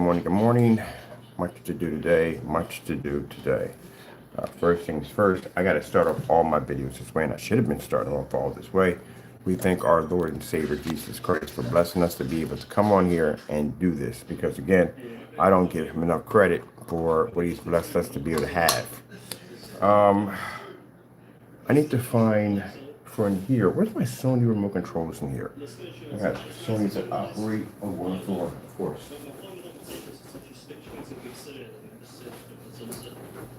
morning, good morning. Much to do today, much to do today. First things first, I got to start off all my videos this way, and I should have been starting off all this way. We thank our Lord and Savior Jesus Christ for blessing us to be able to come on here and do this, because again, I don't give him enough credit for what he's blessed us to be able to have. I need to find from here, where's my Sony remote controls in here? I got Sony's that operate on one floor, of course.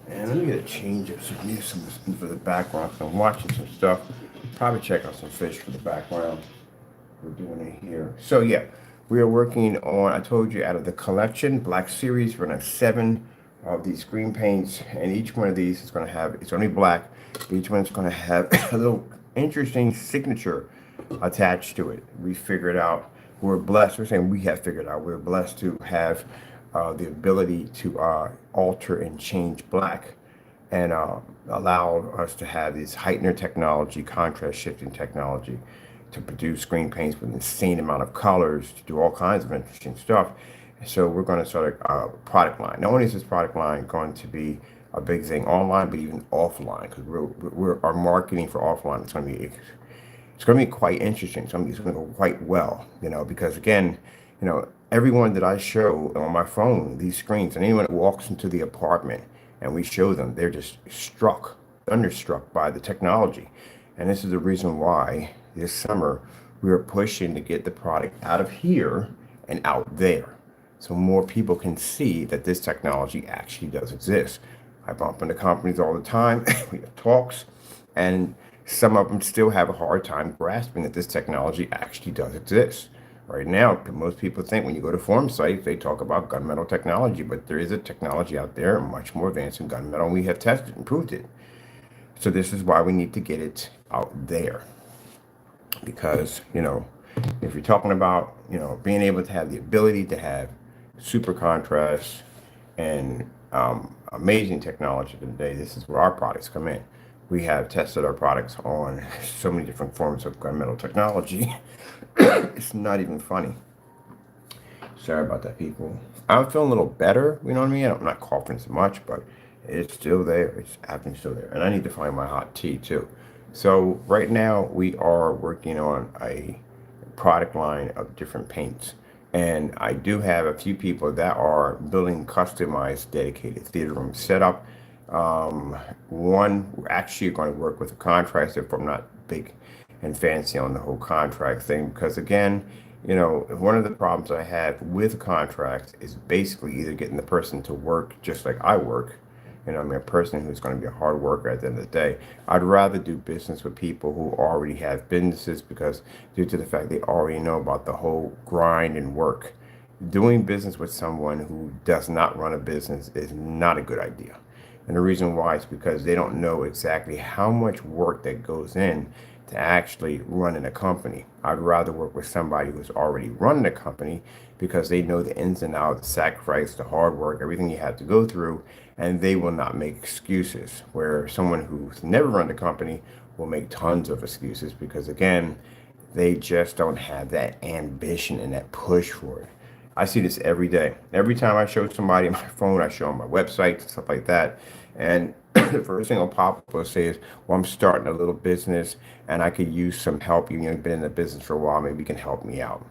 And let me get a change of some for the background. I'm watching some stuff. Probably check out some fish for the background. We're doing it here. So yeah, we are working on, I told you, out of the collection, Black Series, we're gonna have 7 of these screen paints, and each one of these is gonna have, it's only black, each one's gonna have a little interesting signature attached to it. We figured out, we're blessed, we're saying we have figured out, we're blessed to have the ability to alter and change black, and allow us to have this heightener technology, contrast shifting technology, to produce screen paints with an insane amount of colors, to do all kinds of interesting stuff. So we're going to start a product line. Not only is this product line going to be a big thing online, but even offline, because we're our marketing for offline is going to be quite interesting. It's going to go quite well, because again, everyone that I show on my phone, these screens, and anyone that walks into the apartment and we show them, they're just thunderstruck by the technology. And this is the reason why this summer we are pushing to get the product out of here and out there, so more people can see that this technology actually does exist. I bump into companies all the time. We have talks, and some of them still have a hard time grasping that this technology actually does exist. Right now, most people think when you go to forum sites, they talk about gunmetal technology, but there is a technology out there much more advanced than gunmetal, and we have tested and proved it. So this is why we need to get it out there. Because, if you're talking about, being able to have the ability to have super contrast and amazing technology today, this is where our products come in. We have tested our products on so many different forms of gunmetal technology. It's not even funny. Sorry about that, people. I'm feeling a little better, you know what I mean? I'm not coughing as much, but it's still there. It's happening still there. And I need to find my hot tea too. So right now we are working on a product line of different paints. And I do have a few people that are building customized dedicated theater room setup. One, we're actually going to work with a contractor, if I'm not big and fancy on the whole contract thing, because again, one of the problems I have with contracts is basically either getting the person to work just like I work, a person who's going to be a hard worker at the end of the day. I'd rather do business with people who already have businesses, because due to the fact they already know about the whole grind and work. Doing business with someone who does not run a business is not a good idea. And the reason why is because they don't know exactly how much work that goes in to actually running a company. I'd rather work with somebody who's already running a company, because they know the ins and outs, the sacrifice, the hard work, everything you have to go through, and they will not make excuses. Where someone who's never run a company will make tons of excuses, because again, they just don't have that ambition and that push for it. I see this every day. Every time I show somebody my phone, I show them my website, stuff like that. And the first thing I'll pop up will say is, well, I'm starting a little business and I could use some help. You've been in the business for a while, maybe you can help me out.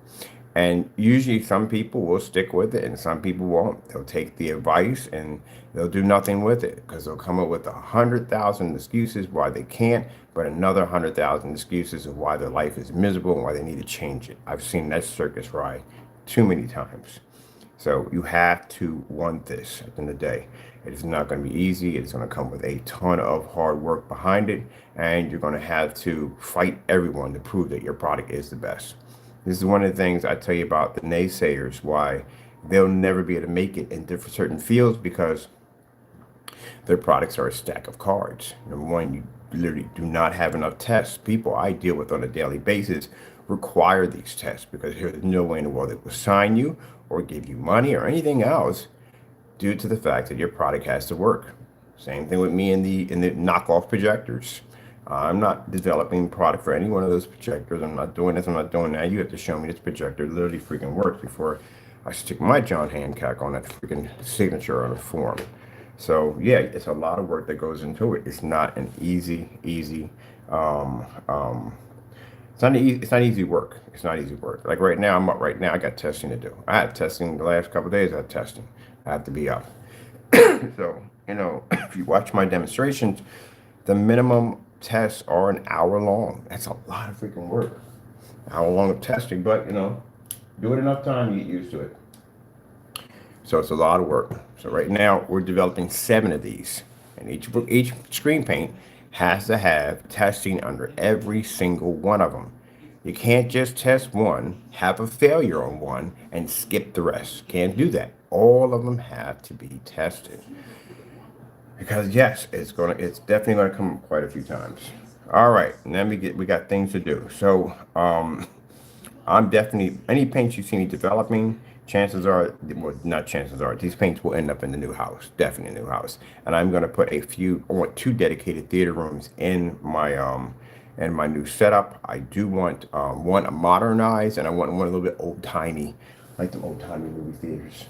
And usually some people will stick with it and some people won't. They'll take the advice and they'll do nothing with it, because they'll come up with 100,000 excuses why they can't, but another 100,000 excuses of why their life is miserable and why they need to change it. I've seen that circus ride too many times. So you have to want this at the end of the day. It is not going to be easy. It's going to come with a ton of hard work behind it, and you're going to have to fight everyone to prove that your product is the best. This is one of the things I tell you about the naysayers, why they'll never be able to make it in different certain fields, because their products are a stack of cards. Number one, you literally do not have enough tests. People I deal with on a daily basis require these tests, because there's no way in the world they will sign you or give you money or anything else due to the fact that your product has to work. Same thing with me in the knockoff projectors. I'm not developing product for any one of those projectors. I'm not doing this, I'm not doing that. You have to show me this projector literally freaking works before I stick my John Hancock on that freaking signature on the form. So yeah, it's a lot of work that goes into it. It's not an easy. Um, um, it's not easy work. It's not easy work. Like right now, I'm up right now. I got testing to do. I had testing the last couple of days. I had testing. I have to be up. So if you watch my demonstrations, the minimum tests are an hour long. That's a lot of freaking work. An hour long of testing, but do it enough time, you get used to it. So it's a lot of work. So right now we're developing 7 of these, and each screen paint has to have testing under every single one of them. You can't just test one, have a failure on one, and skip the rest. Can't do that. All of them have to be tested. Because yes, it's definitely gonna come up quite a few times. All right, we got things to do. So I'm definitely, any paints you see me developing, chances are, well, not chances are, these paints will end up in the new house, definitely a new house. And I'm going to put I want 2 dedicated theater rooms in my new setup. I do want one modernized, and I want one a little bit old timey, like the old timey movie theaters.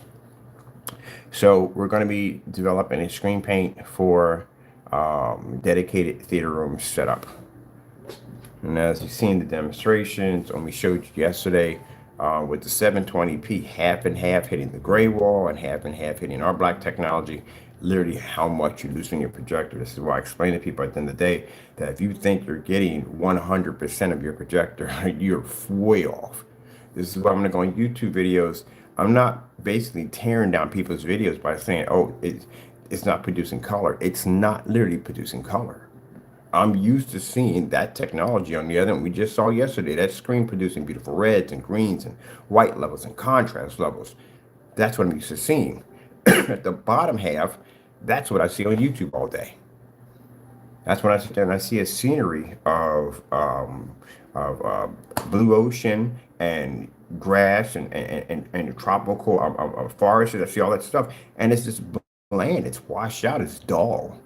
So we're going to be developing a screen paint for dedicated theater room setup. And as you've seen the demonstrations, and we showed you yesterday with the 720p, half and half hitting the gray wall and half hitting our black technology, literally how much you lose in your projector. This is why I explain to people at the end of the day that if you think you're getting 100% of your projector, you're way off. This is why I'm going to go on YouTube videos. I'm not basically tearing down people's videos by saying, oh, it's not producing color. It's not literally producing color. I'm used to seeing that technology on the other end. We just saw yesterday that screen producing beautiful reds and greens and white levels and contrast levels. That's what I'm used to seeing. At the bottom half, that's what I see on YouTube all day. That's when I sit there and I see a scenery of blue ocean and grass and tropical forests. I see all that stuff, and it's just bland. It's washed out. It's dull.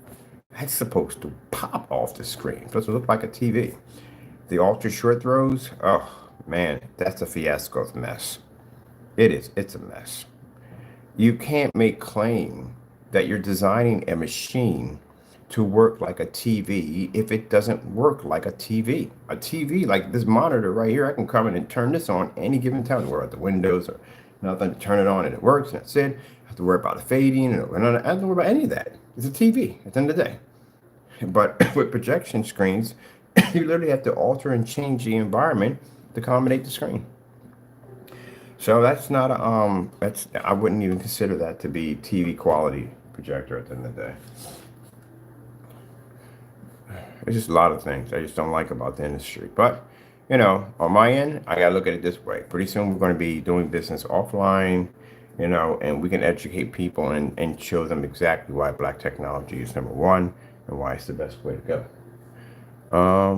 That's supposed to pop off the screen. It's supposed to look like a TV. The ultra short throws, oh man, that's a fiasco of mess. It is. It's a mess. You can't make claim that you're designing a machine to work like a TV if it doesn't work like a TV. A TV, like this monitor right here, I can come in and turn this on any given time. We're at the windows or nothing, turn it on and it works, and that's it. I have to worry about the fading, and I don't have to worry about any of that. It's a TV at the end of the day. But with projection screens, you literally have to alter and change the environment to accommodate the screen. So that's not I wouldn't even consider that to be TV quality projector at the end of the day. There's just a lot of things I just don't like about the industry. But, on my end, I got to look at it this way. Pretty soon we're going to be doing business offline, and we can educate people and show them exactly why black technology is number one and why it's the best way to go.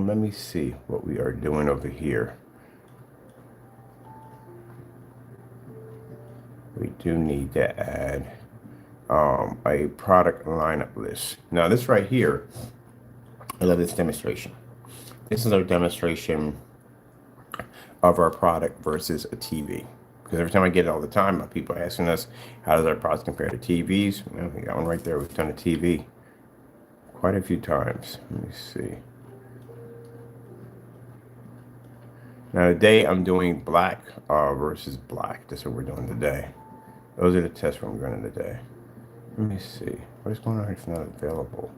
Let me see what we are doing over here. We do need to add a product lineup list. Now this right here, I love this demonstration. This is our demonstration of our product versus a TV. Because every time I get it all the time, people asking us, how does our product compare to TVs? We got one right there. We've done a TV quite a few times. Let me see. Now today I'm doing black versus black. That's what we're doing today. Those are the tests we're running today. Let me see. What is going on here? It's not available.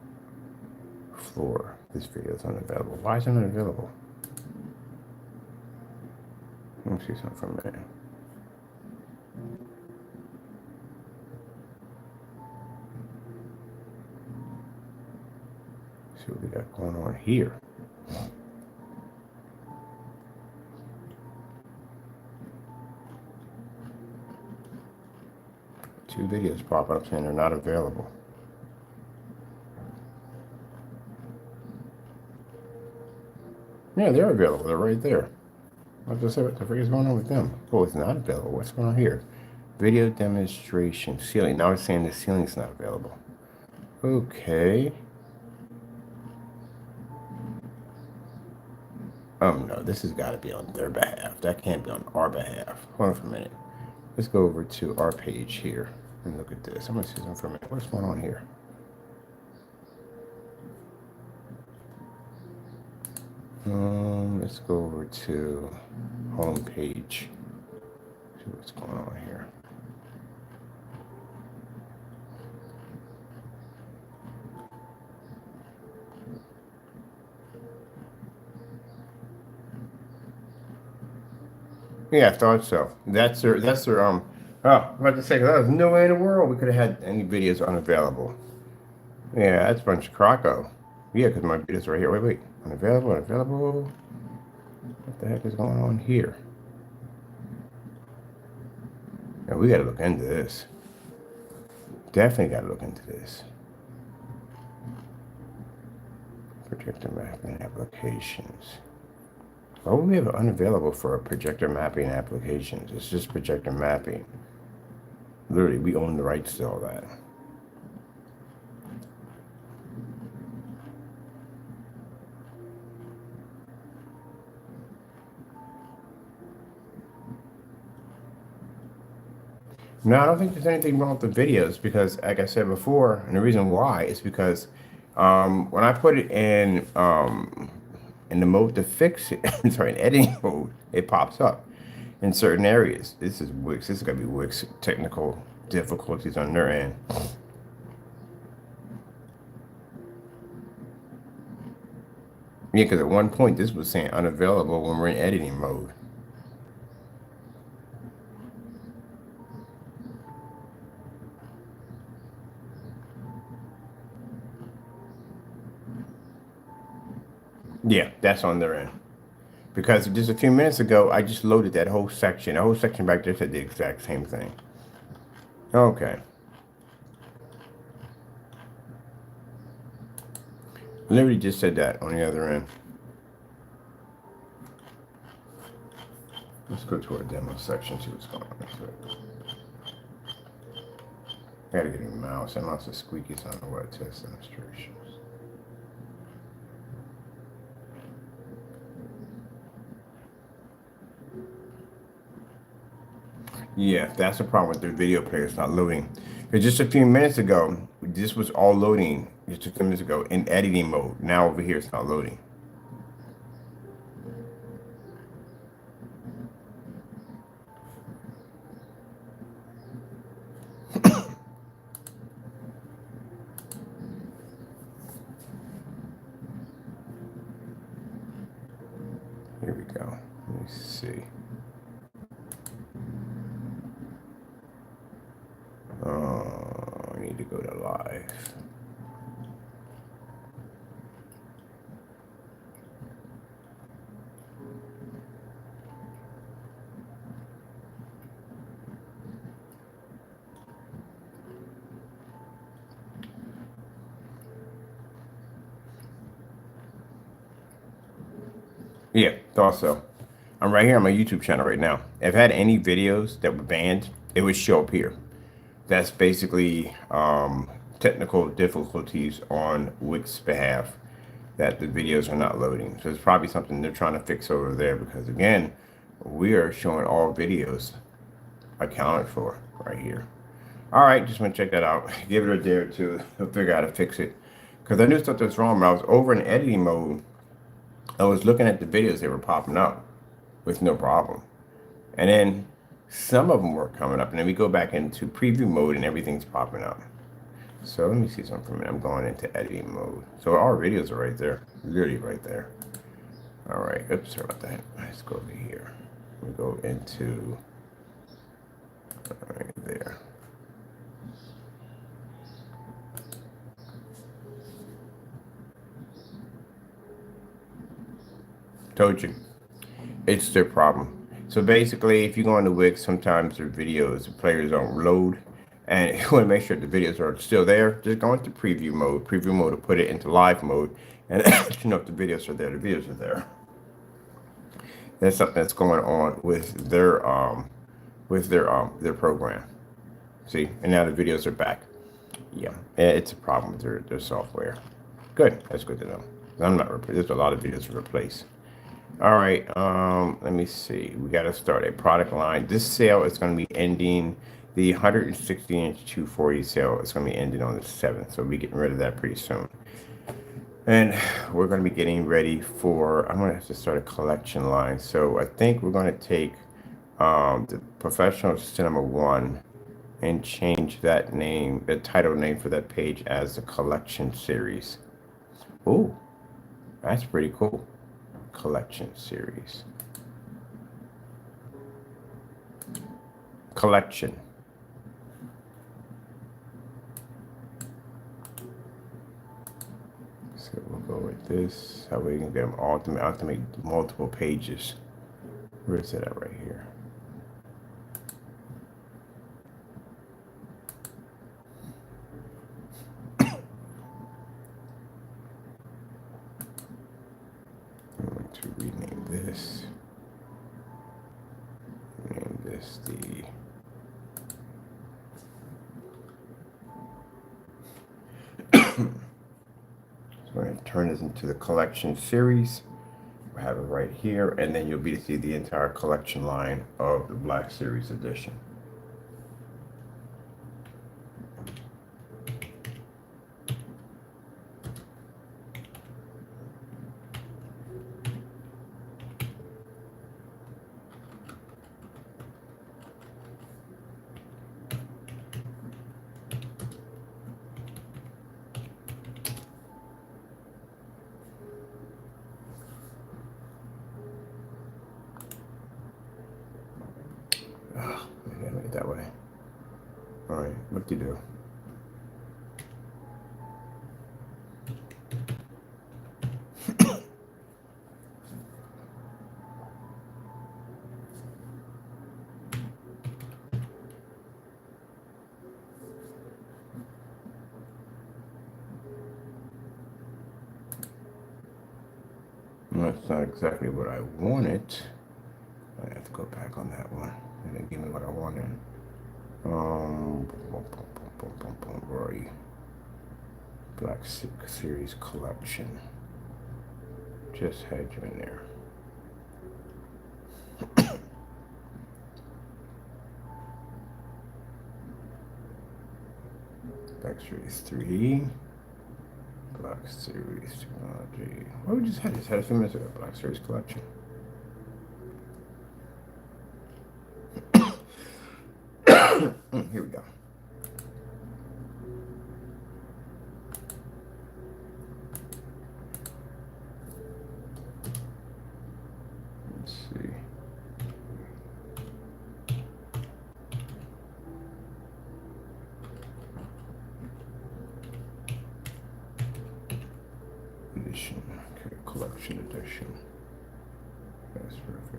Floor. This video is unavailable. Why is it unavailable? Let me see something for a minute. See what we got going on here. Two videos popping up saying they're not available. Yeah, they're available. They're right there. I was just saying, what the freak is going on with them? Oh, it's not available. What's going on here? Video demonstration ceiling. Now it's saying the ceiling's not available. Okay. Oh no, this has got to be on their behalf. That can't be on our behalf. Hold on for a minute. let's go over to our page here and look at this. I'm gonna see something for a minute. What's going on here? Let's go over to home page. See what's going on here. Yeah, I thought so. That's their oh, I'm about to say, 'cause there's no way in the world we could have had any videos unavailable. Yeah, that's a bunch of croco. Yeah, because my videos are right here. Wait. Unavailable, unavailable. What the heck is going on here? Yeah, we gotta look into this. Definitely gotta look into this. Projector mapping applications. Why would we have it unavailable for a projector mapping applications? It's just projector mapping. Literally, we own the rights to all that. No, I don't think there's anything wrong with the videos because, like I said before, and the reason why is because when I put it in the mode to fix it, sorry, in editing mode, it pops up in certain areas. This is Wix. This is gonna be Wix technical difficulties on their end. Yeah, because at one point this was saying unavailable when we're in editing mode. Yeah, that's on their end. Because just a few minutes ago, I just loaded that whole section. The whole section back there said the exact same thing. Okay. Literally just said that on the other end. Let's go to our demo section, see what's going on. I gotta get a mouse. That mouse is squeaky, so I don't know what test demonstrations. Yeah, that's the problem with the video player. It's not loading. Because just a few minutes ago, this was all loading just a few minutes ago in editing mode. Now over here, it's not loading. Here we go. Let me see. I need to go to live. Yeah, thought so. I'm right here on my YouTube channel right now. If I had any videos that were banned, it would show up here. That's basically technical difficulties on Wix's behalf that the videos are not loading. So it's probably something they're trying to fix over there because again, we are showing all videos accounted for right here. All right, just want to check that out. Give it a day or two to figure out how to fix it. Because I knew something was wrong when I was over in editing mode. I was looking at the videos, they were popping up with no problem. And then some of them were coming up. And then we go back into preview mode and everything's popping up. So let me see something for a minute. I'm going into editing mode. So our videos are right there. Literally right there. All right. Oops, sorry about that. Let's go over here. We go into right there. Told you. It's their problem. So basically, if you go into Wix, sometimes their videos, the players don't load. And you want to make sure the videos are still there. Just go into preview mode. Preview mode will put it into live mode. And you know if the videos are there, the videos are there. That's something that's going on with their program. See, and now the videos are back. Yeah, it's a problem with their software. Good, that's good to know. I'm not. There's a lot of videos to replace. All right, let me see. We got to start a product line. This sale is going to be ending, the 160-inch 240 sale is going to be ending on the 7th, so we'll be getting rid of that pretty soon. And we're going to be getting ready for, I'm going to have to start a collection line. So I think we're going to take the Professional Cinema 1 and change that name, the title name for that page as the Collection Series. Oh, that's pretty cool. Collection Series. Collection. So we'll go with this. That way we can get them all to make multiple pages. Where is it at right here? I'm going to rename this. Name this the So we're going to turn this into the collection series. We'll have it right here, and then you'll be to see the entire collection line of the Black Series edition. Oh, I gotta make it that way. All right, what do you do? That's not exactly what I wanted. I have to go back on that one and then give me what I wanted. Where are you? Black Series collection. Just had you in there. Black Series 3. Black Series Technology. What we just had? Just had a few minutes ago. Black Series collection. Here we go. Let's see. Edition. Okay, collection edition. That's perfect.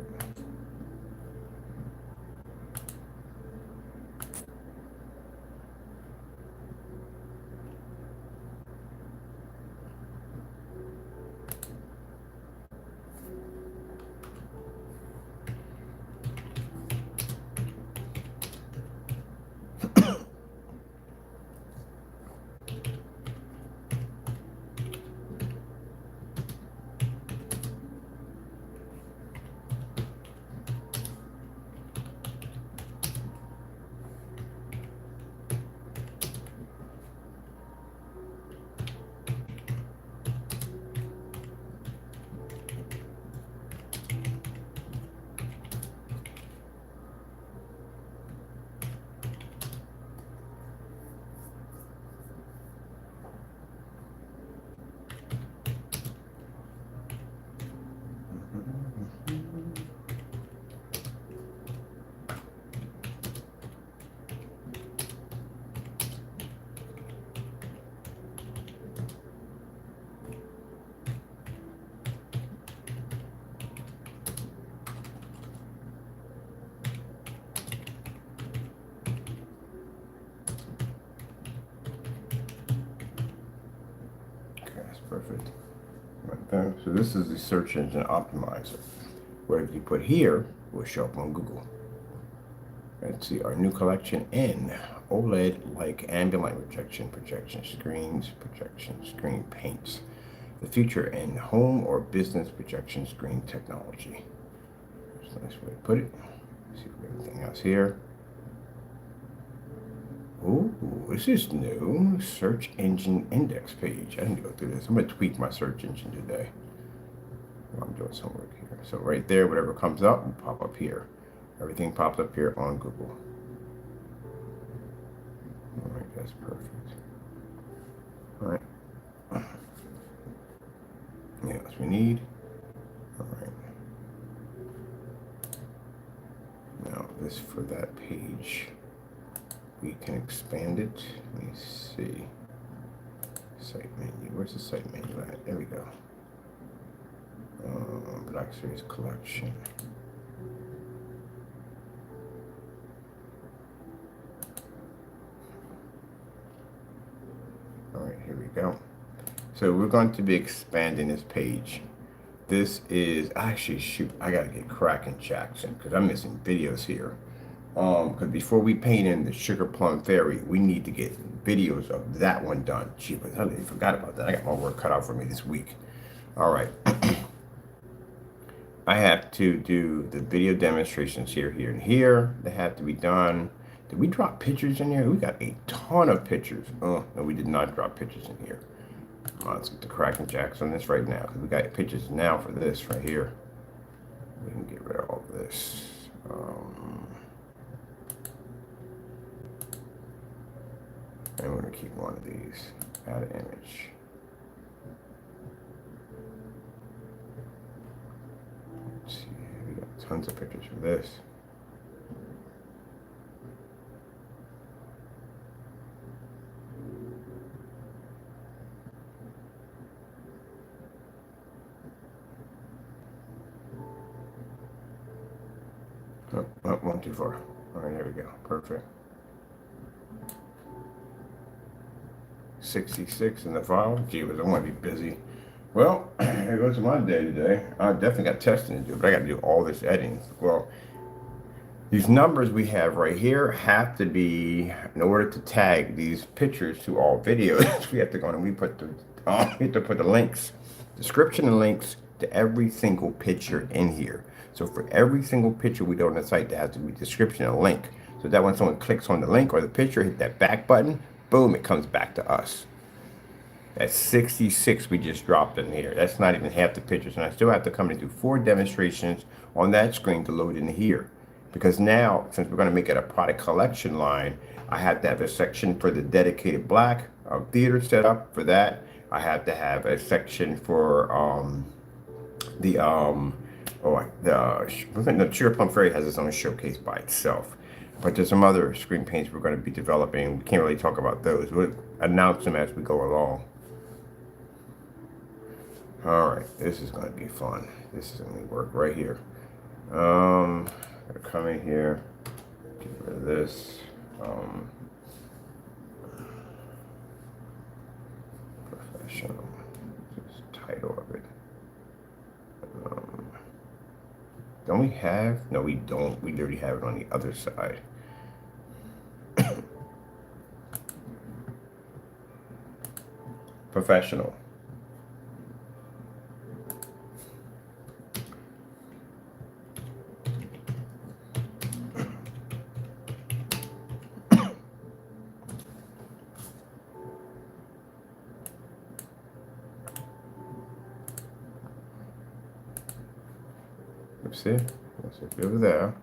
Perfect. Right there. So this is the search engine optimizer. Whatever you put here will show up on Google. Let's see our new collection in OLED like ambient light projection screens, projection screen paints. the future in home or business projection screen technology. That's a nice way to put it. Let's see if we have anything else here. Ooh, this is new. Search engine index page. I didn't go through this. I'm going to tweak my search engine today. I'm doing some work here. So right there, whatever comes up will pop up here. Everything pops up here on Google. All right, that's perfect. All right. Anything else we need? All right. Now this for that page. We can expand it. Let me see. Site menu. Where's the site menu at? There we go. Black Series collection. All right, here we go. So we're going to be expanding this page. This is actually, shoot, I gotta get cracking, Jackson, because I'm missing videos here. Because before we paint in the Sugar Plum Fairy, we need to get videos of that one done. Gee, but I really forgot about that. I got my work cut out for me this week. All right. I have to do the video demonstrations here, here, and here. They have to be done. Did we drop pictures in here? We got a ton of pictures. Oh, no, we did not drop pictures in here. Let's get the cracking jacks on this right now, because we got pictures now for this right here. We can get rid of all of this. And we're going to keep one of these. Add an image. Let's see. We got tons of pictures for this. Oh, one too far. All right, there we go. Perfect. 66 in the file. Gee whiz, I want to be busy. Well, here goes my day today. I definitely got testing to do, but I got to do all this editing. Well, these numbers we have right here have to be, in order to tag these pictures to all videos, we have to go and we have to put the links, description and links to every single picture in here. So for every single picture we do on the site, there has to be description and a link. So that when someone clicks on the link or the picture, hit that back button, boom, it comes back to us. That's 66 we just dropped in here. That's not even half the pictures. And I still have to come and do 4 demonstrations on that screen to load in here. Because now, since we're going to make it a product collection line, I have to have a section for the dedicated black theater setup for that. I have to have a section for the Sugar Plum Fairy has its own showcase by itself. But there's some other screen paints we're going to be developing. We can't really talk about those. We'll announce them as we go along. All right, this is going to be fun. This is going to work right here. I'm going to come in here, get rid of this. Professional. Just title of it. Don't we have? No, we don't. We already have it on the other side. Professional. See, let's see over there.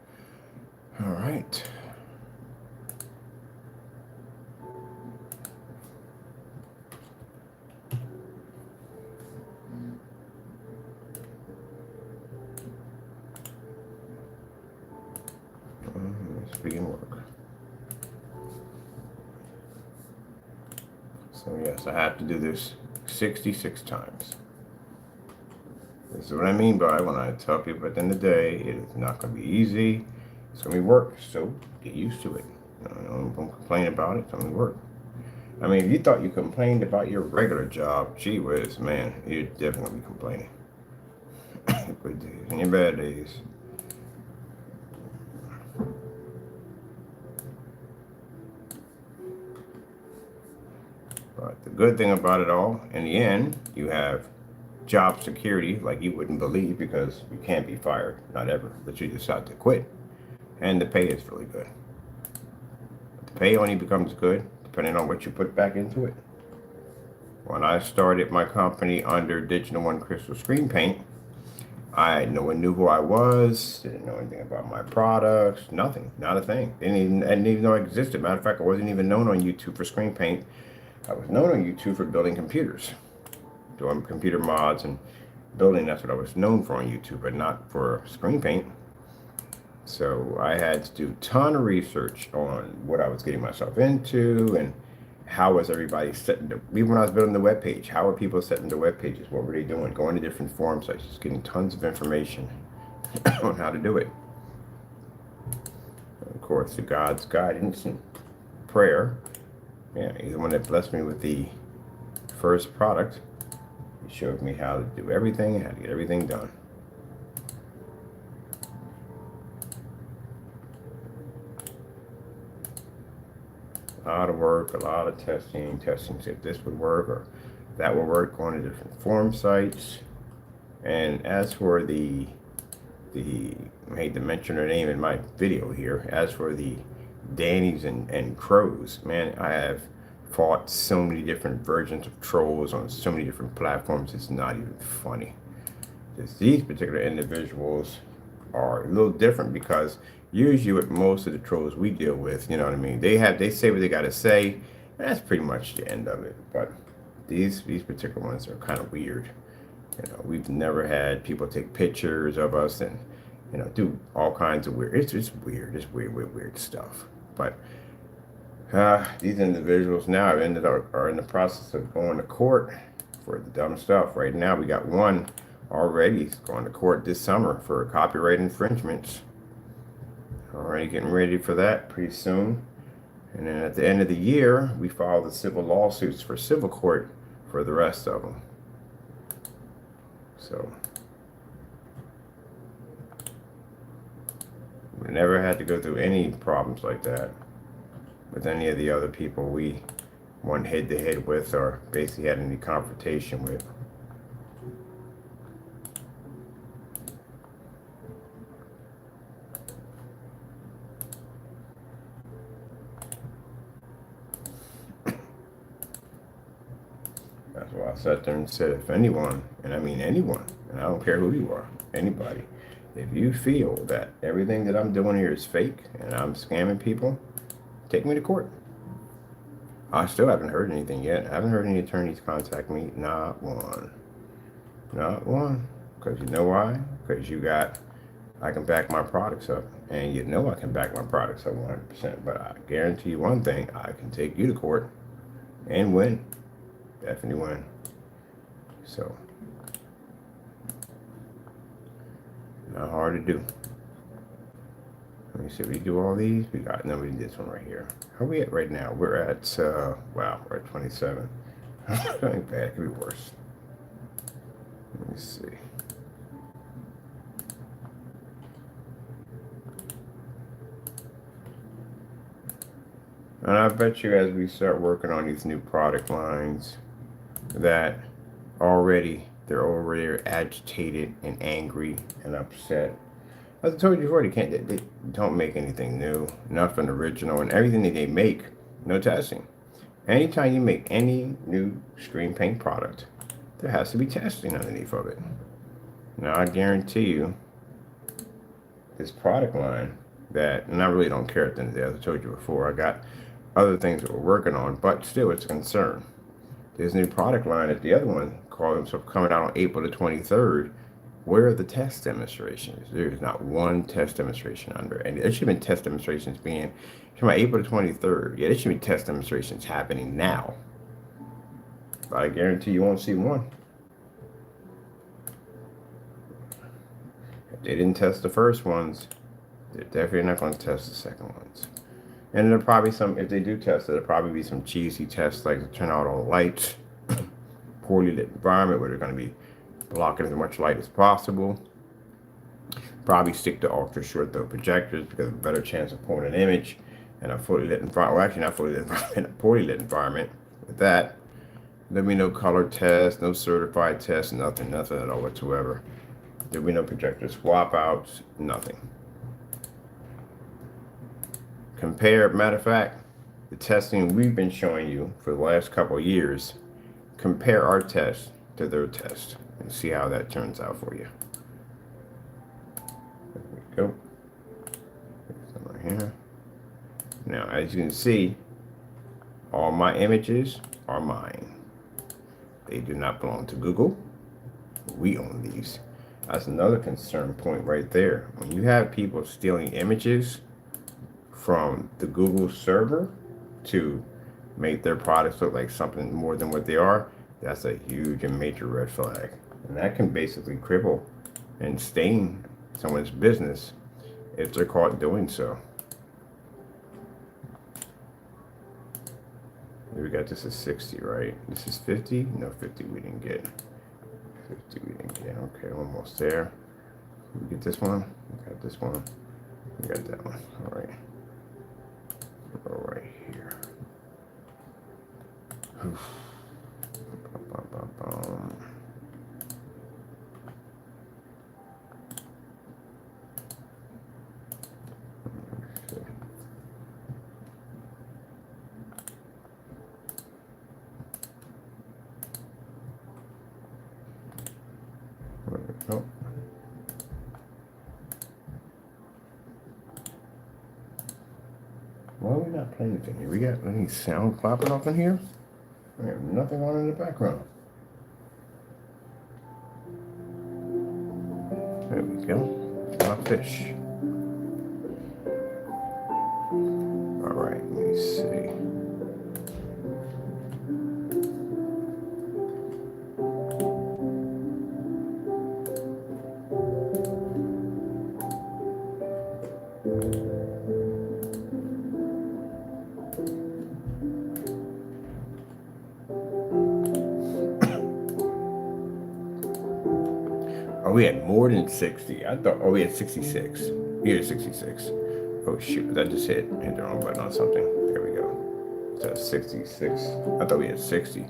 All right. Let's begin work. So yes, I have to do this 66 times. This is what I mean by when I tell people at the end of the day, it is not going to be easy. It's going to be work, so get used to it. Don't complain about it. It's going to be work. I mean, if you thought you complained about your regular job, gee whiz, man, you're definitely complaining. Good days and your bad days. But the good thing about it all, in the end, you have job security like you wouldn't believe, because you can't be fired, not ever, but you decide to quit. And the pay is really good. The pay only becomes good depending on what you put back into it. When I started my company under Digital One Crystal Screen Paint, no one knew who I was, didn't know anything about my products, nothing, not a thing. I didn't even know I existed. Matter of fact, I wasn't even known on YouTube for screen paint. I was known on YouTube for building computers, doing computer mods and building. That's what I was known for on YouTube, but not for screen paint. So I had to do a ton of research on what I was getting myself into and how was everybody setting even when I was building the web page, how were people setting the web pages? What were they doing? Going to different forum sites, just getting tons of information on how to do it. And of course, through God's guidance and prayer, yeah, he's the one that blessed me with the first product. He showed me how to do everything and how to get everything done. A lot of work, a lot of testing see if this would work or that would work, going to different forum sites. And as for I hate to mention her name in my video here, as for the Dannies and Crows, man, I have fought so many different versions of trolls on so many different platforms, it's not even funny. These particular individuals are a little different because usually with most of the trolls we deal with, you know what I mean, they say what they got to say, and that's pretty much the end of it. But these particular ones are kind of weird. You know, we've never had people take pictures of us and, you know, do all kinds of weird. It's just weird. It's weird stuff. But these individuals now are in the process of going to court for the dumb stuff. Right now, we got one already going to court this summer for copyright infringements. Already getting ready for that pretty soon. And then at the end of the year, we file the civil lawsuits for civil court for the rest of them. So we never had to go through any problems like that with any of the other people we went head to head with or basically had any confrontation with. That's why I sat there and said, if anyone, and I mean anyone, and I don't care who you are, anybody, if you feel that everything that I'm doing here is fake and I'm scamming people, take me to court. I still haven't heard anything yet. I haven't heard any attorneys contact me. Not one. Not one. Because you know why? Because I can back my products up. And you know I can back my products up 100%. But I guarantee you one thing, I can take you to court and win. Definitely win. So, not hard to do. Let me see, we do all these. We did this one right here. How are we at right now? We're at, wow, we're at 27. That ain't bad, it could be worse. Let me see. And I bet you as we start working on these new product lines that they're already agitated and angry and upset. As I told you before, they don't make anything new, nothing original, and everything that they make, no testing. Anytime you make any new screen paint product, there has to be testing underneath of it. Now, I guarantee you, this product line and I really don't care at the end of the day, as I told you before, I got other things that we're working on, but still it's a concern. This new product line at the other one called themselves coming out on April the 23rd. Where are the test demonstrations? There's not one test demonstration under. And there should have been test demonstrations being from April the 23rd. Yeah, there should be test demonstrations happening now. But I guarantee you won't see one. If they didn't test the first ones, they're definitely not going to test the second ones. And there'll probably if they do test it, there'll probably be some cheesy tests like to turn out all the lights, poorly lit environment where they're going to be blocking as much light as possible. Probably stick to ultra short throw projectors because of a better chance of pulling an image in a fully lit environment. Well, actually not fully lit environment, a poorly lit environment with that. There'll be no color test, no certified test, nothing at all whatsoever. There'll be no projector swap outs, nothing. Compare, matter of fact, the testing we've been showing you for the last couple of years, compare our test to their test and see how that turns out for you. There we go. Right here. Now, as you can see, all my images are mine. They do not belong to Google. We own these. That's another concern point right there. When you have people stealing images from the Google server to make their products look like something more than what they are, that's a huge and major red flag. And that can basically cripple and stain someone's business if they're caught doing so. We got this is 60, right? This is 50? No, 50 we didn't get. 50 we didn't get. Okay, almost there. We get this one. We got this one. We got that one. All right. Go right here. Oof. Oh. Why are we not playing anything here? We got any sound popping off in here? We have nothing on in the background. There we go. My fish. All right, let me see. Oh, we had more than 60. I thought, oh, we had 66. We had 66. Oh, shoot. That just hit the wrong button on something. There we go. So 66. I thought we had 60.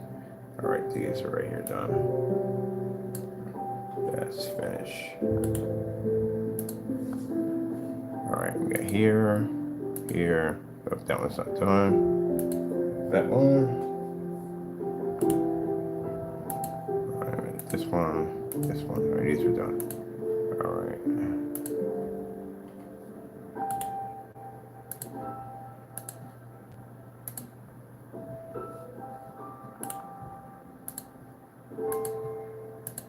All right, these are right here done. That's finished. All right, we got here, here. Oh, that one's not done. That one. All right, this one. This one. All right, these are done. All right.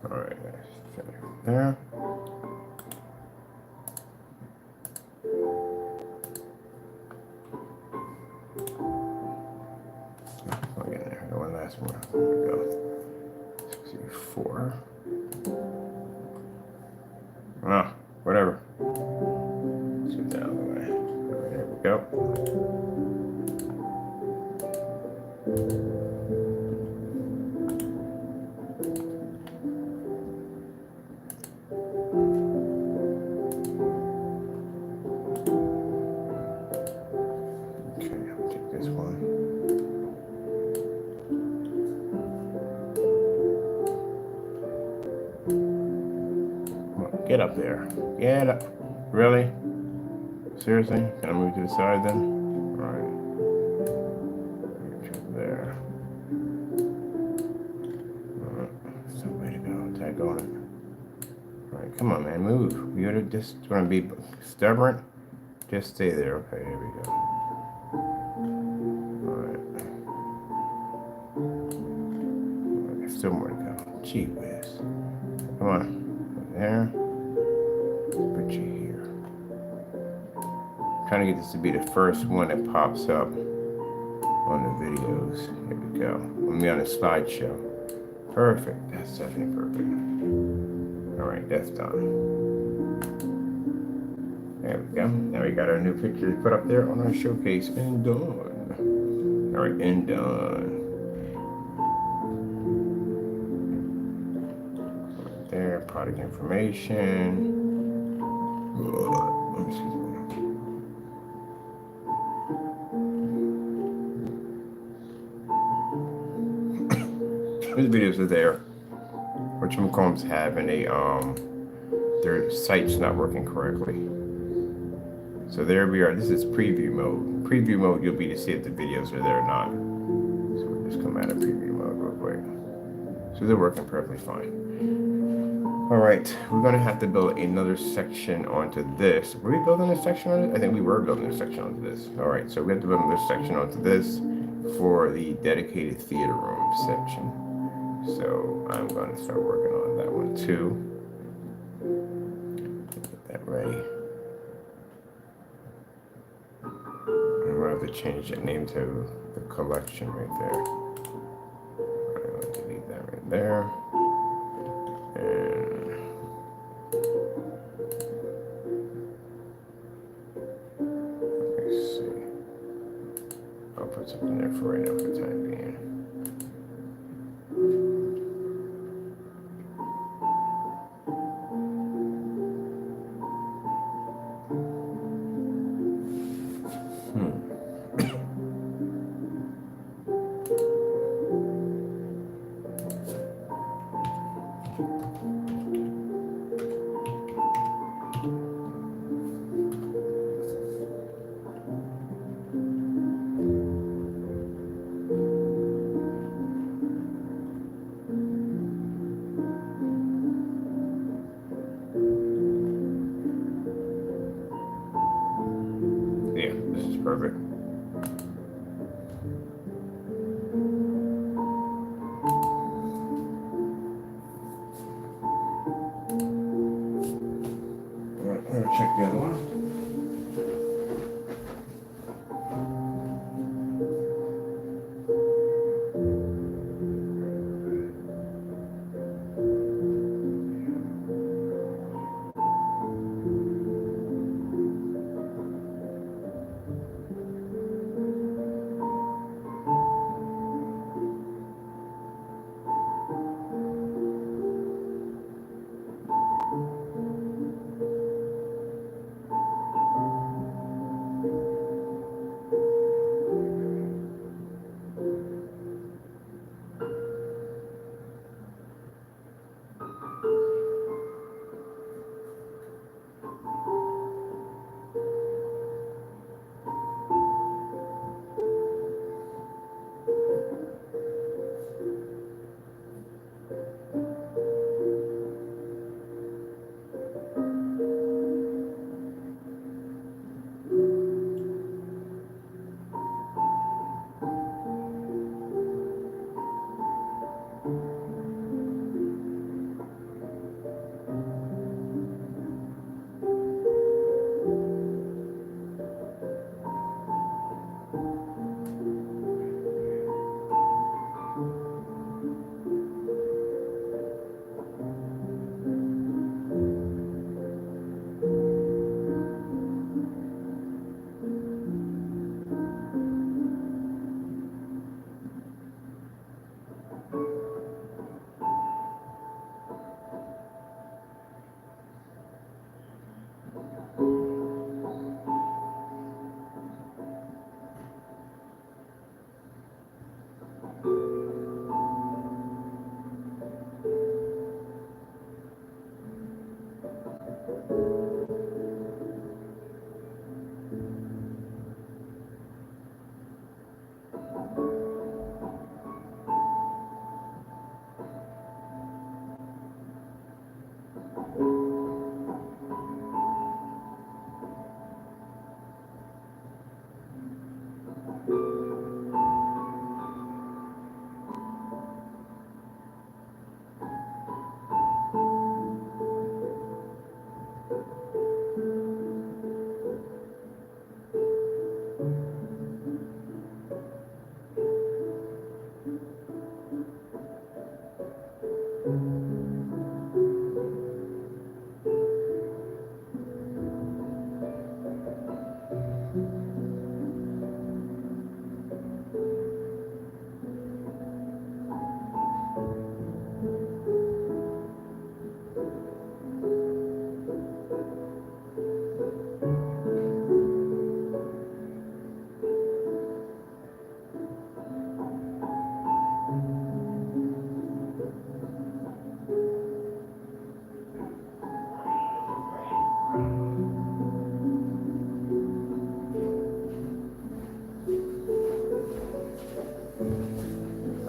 All right, there. I'll get there. One last one. There we go. 64. Ah, whatever. Let's get that out of the way. Right, there we go. Okay, I'll take this one. Get up there. Get up. Really? Seriously? Can I move to the side then? All right. There. All right. That's the way to go. Tag on it. All right. Come on, man. Move. You're just going to be stubborn. Just stay there. Okay. Here we go. All right. There's still more to go. Gee whiz. Come on. There. Put you here. Trying to get this to be the first one that pops up on the videos. Here we go. I'm on a slideshow. Perfect. That's definitely perfect. All right, that's done. There we go. Now we got our new picture to put up there on our showcase and done. All right, and done. Right there, product information. Excuse me. These videos are there. Whatchamacallit's having their site's not working correctly. So there we are. This is preview mode. Preview mode, you'll be to see if the videos are there or not. So we'll just come out of preview mode real quick. So they're working perfectly fine. All right, we're gonna have to build another section onto this. Were we building a section on it? I think we were building a section onto this. All right, so we have to build another section onto this for the dedicated theater room section. So I'm gonna start working on that one too. Get that ready. I'm gonna have to change that name to the collection right there. I'm gonna delete that right there. And let's see. I'll put something there for right now for the time being.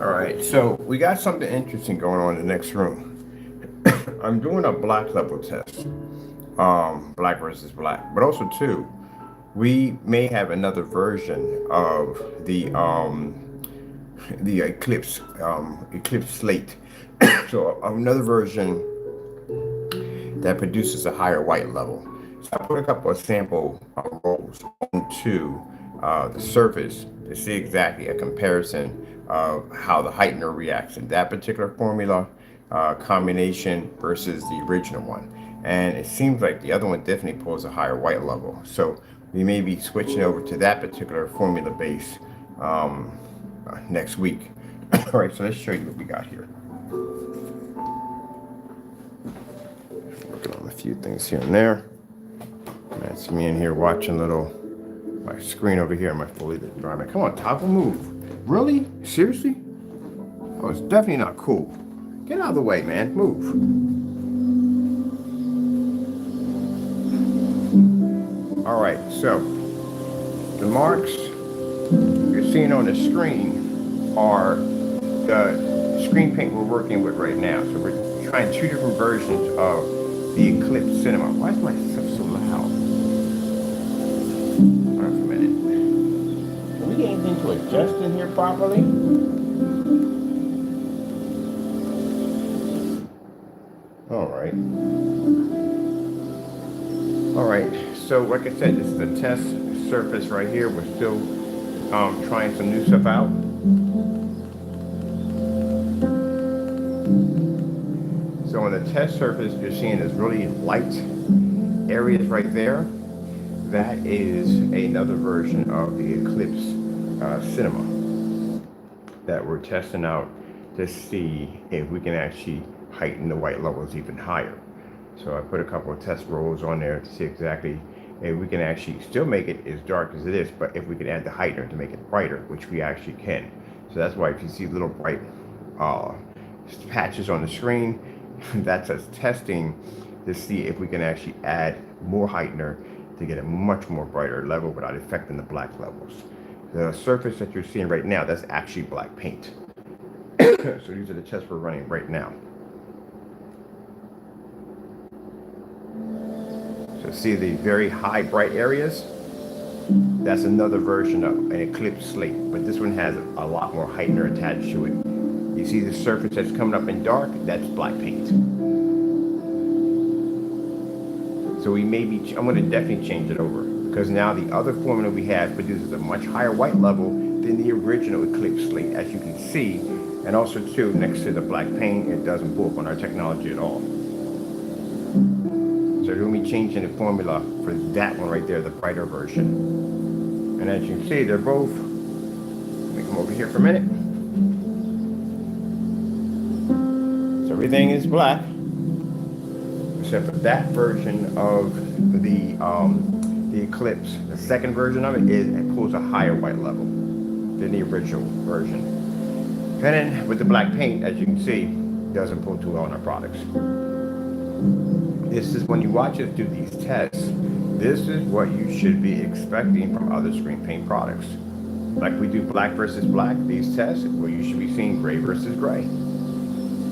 All right, so we got something interesting going on in the next room. I'm doing a black level test, black versus black, but also too, we may have another version of the Eclipse, Eclipse Slate. So another version that produces a higher white level. So I put a couple of sample rolls onto the surface to see exactly a comparison of how the heightener reacts in that particular formula combination versus the original one. And it seems like the other one definitely pulls a higher white level. So we may be switching over to that particular formula base next week. All right, so let's show you what we got here. Working on a few things here and there. That's me in here watching my screen over here, my fully lit environment. Come on, Toggle, move. Really? Seriously? Oh, it's definitely not cool. Get out of the way, man. Move. All right, so the marks you're seeing on the screen are the screen paint we're working with right now. So we're trying two different versions of the Eclipse Cinema. Why is my stuff so loud? Hold on for a minute. Can we get anything to adjust in here properly? All right. All right. So like I said, this is the test surface right here. We're still trying some new stuff out. So on the test surface, you're seeing this really light areas right there. That is another version of the Eclipse Cinema that we're testing out to see if we can actually heighten the white levels even higher. So I put a couple of test rolls on there to see exactly if we can actually still make it as dark as it is, but if we can add the heightener to make it brighter, which we actually can. So that's why if you see little bright patches on the screen, that's us testing to see if we can actually add more heightener to get a much more brighter level without affecting the black levels. The surface that you're seeing right now, that's actually black paint. So these are the tests we're running right now. So see the very high bright areas? That's another version of an Eclipse Slate, but this one has a lot more heightener attached to it. You see the surface that's coming up in dark? That's black paint. So we may be, I'm going to definitely change it over because now the other formula we have produces a much higher white level than the original Eclipse Slate, as you can see. And also too, next to the black paint, it doesn't pull up on our technology at all. So we're going to be changing the formula for that one right there, the brighter version. And as you can see, they're both, let me come over here for a minute. So everything is black, except for that version of the Eclipse. The second version of it pulls a higher white level than the original version. And then with the black paint, as you can see, it doesn't pull too well on our products. This is when you watch us do these tests, this is what you should be expecting from other screen paint products. Like we do black versus black, these tests, well, you should be seeing gray versus gray.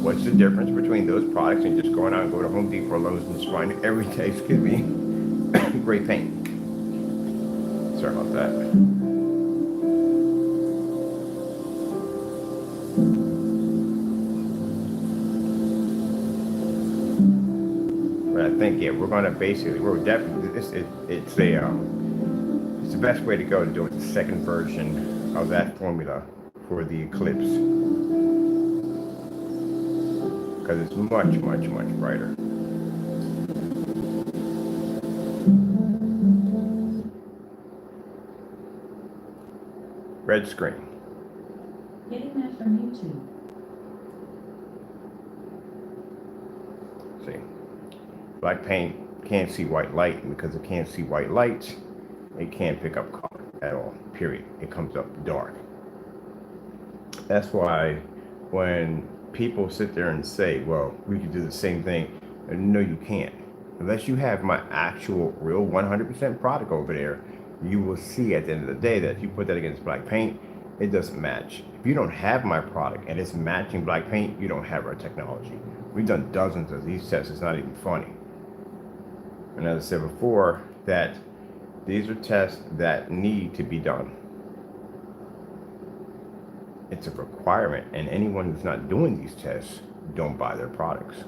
What's the difference between those products and just going out and go to Home Depot or Lowe's and just find every day, excuse me, gray paint? Sorry about that. But I think, yeah, we're going to basically, we're definitely, it's the best way to go to do it, the second version of that formula for the Eclipse. Because it's much, much, much brighter. Red screen. Getting that from YouTube. See, black paint can't see white light, and because it can't see white light, it can't pick up color at all, period. It comes up dark. That's why when people sit there and say, well, we can do the same thing, and no, you can't. Unless you have my actual real 100% product over there, you will see at the end of the day that if you put that against black paint, it doesn't match. If you don't have my product and it's matching black paint, you don't have our technology. We've done dozens of these tests. It's not even funny. And as I said before, that these are tests that need to be done. It's a requirement, and anyone who's not doing these tests, don't buy their products.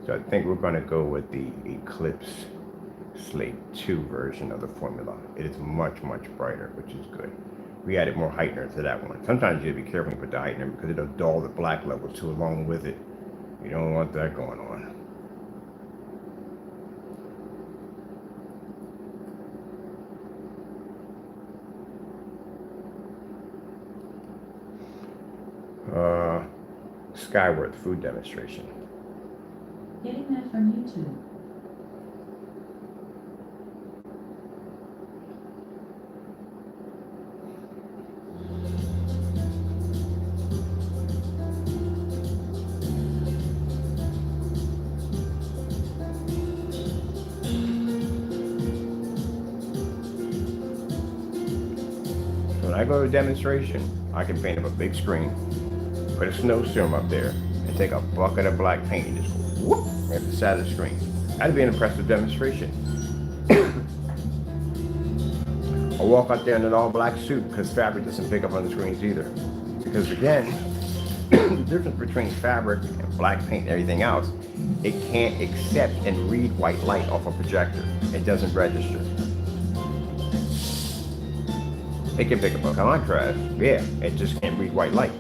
So I think we're going to go with the Eclipse Slate 2 version of the formula. It is much, much brighter, which is good. We added more heightener to that one. Sometimes you have to be careful when you put the heightener because it'll dull the black level too along with it. You don't want that going on. Skyward food demonstration. Getting that from YouTube. When I go to a demonstration, I can paint up a big screen, put a snowstorm up there, and take a bucket of black paint and just whoop at the side of the screen. That'd be an impressive demonstration. I walk out there in an all-black suit because fabric doesn't pick up on the screens either. Because again, the difference between fabric and black paint and everything else, it can't accept and read white light off a projector. It doesn't register. It can pick up a contrast, yeah, it just can't read white light.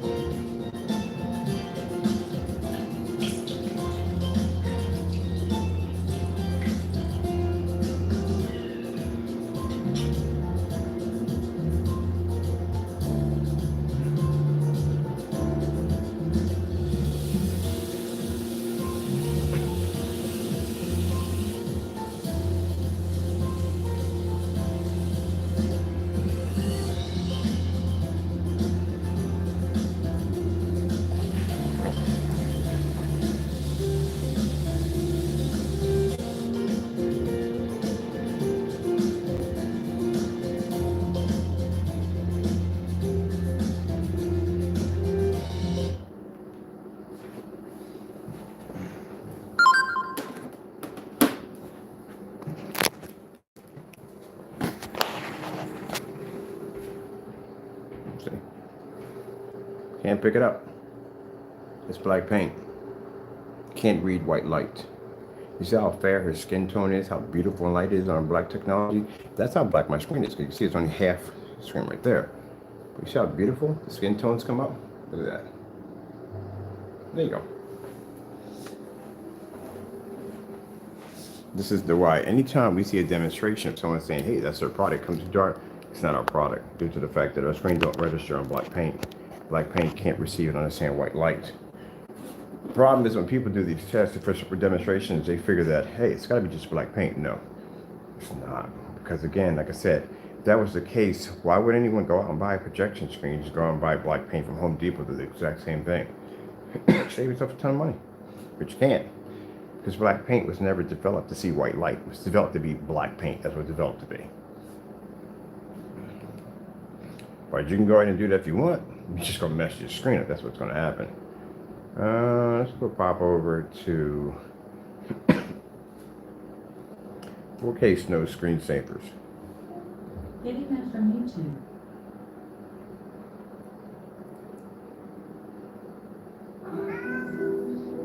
See? Can't pick it up. It's black paint. Can't read white light. You see how fair her skin tone is, how beautiful light is on black technology? That's how black my screen is. You can see it's only half screen right there. But you see how beautiful the skin tones come up? Look at that. There you go. This is the why. Anytime we see a demonstration of someone saying, hey, that's their product, comes dark, it's not our product, due to the fact that our screen don't register on black paint. Black paint can't receive and understand white light. The problem is when people do these tests for demonstrations, they figure that, hey, it's got to be just black paint. No, it's not. Because again, like I said, if that was the case, why would anyone go out and buy a projection screen? Just go out and buy black paint from Home Depot, do the exact same thing. Save yourself a ton of money, but you can't. Because black paint was never developed to see white light. It was developed to be black paint. That's what it was developed to be. But you can go ahead and do that if you want. You're just going to mess your screen up. That's what's going to happen. Let's go pop over to 4K snow screensavers. Getting that from YouTube.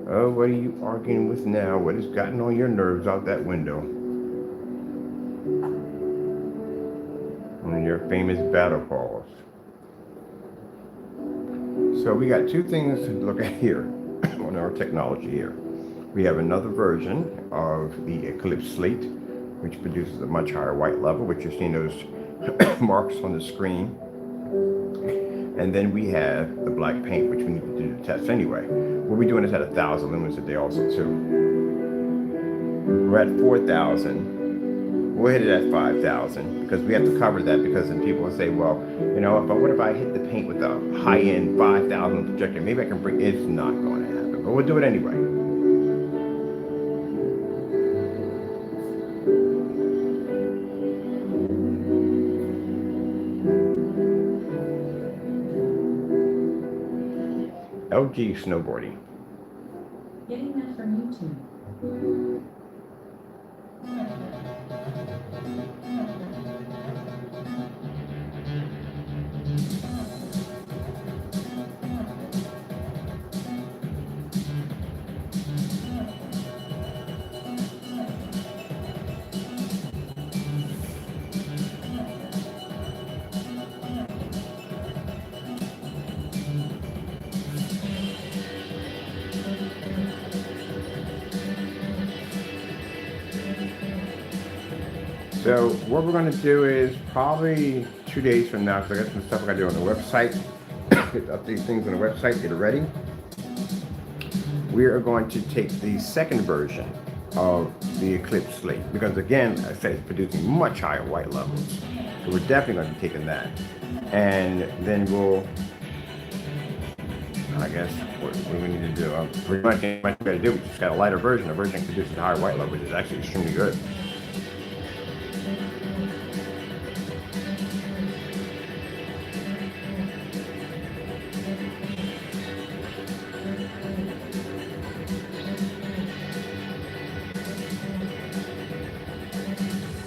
Oh, what are you arguing with now? What has gotten on your nerves out that window? On your famous battle calls. So we got two things to look at here on our technology here. We have another version of the Eclipse Slate, which produces a much higher white level, which you're seeing those marks on the screen. And then we have the black paint, which we need to do the test anyway. We'll be doing this at 1,000 lumens a day also too. We're at 4,000. We'll hit it at 5,000 because we have to cover that, because then people will say, well, you know, what if I hit the paint with a high-end 5,000 projector? Maybe I can bring, it's not going to happen, but we'll do it anyway. LG snowboarding. Getting that from YouTube. So what we're going to do is probably 2 days from now, because I got some stuff I got to do on the website, update things on the website, get it ready. We are going to take the second version of the Eclipse Slate, because again, I said it's producing much higher white levels. So we're definitely going to be taking that. And then we'll, I guess, what we need to do, pretty much what we got to do, we just got a lighter version. A version that produces higher white level, which is actually extremely good.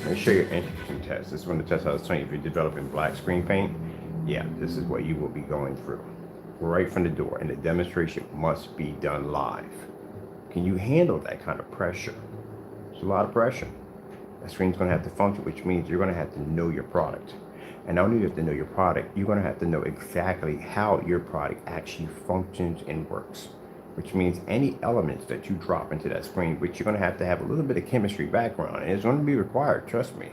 Let me show you an interesting test. This is one of the tests I was telling you if you're developing black screen paint. Yeah, this is what you will be going through right from the door, and the demonstration must be done live. Can you handle that kind of pressure? It's a lot of pressure. That screen's going to have to function, which means you're going to have to know your product. And not only do you have to know your product, you're going to have to know exactly how your product actually functions and works. Which means any elements that you drop into that screen, which you're going to have a little bit of chemistry background, and it's going to be required, trust me.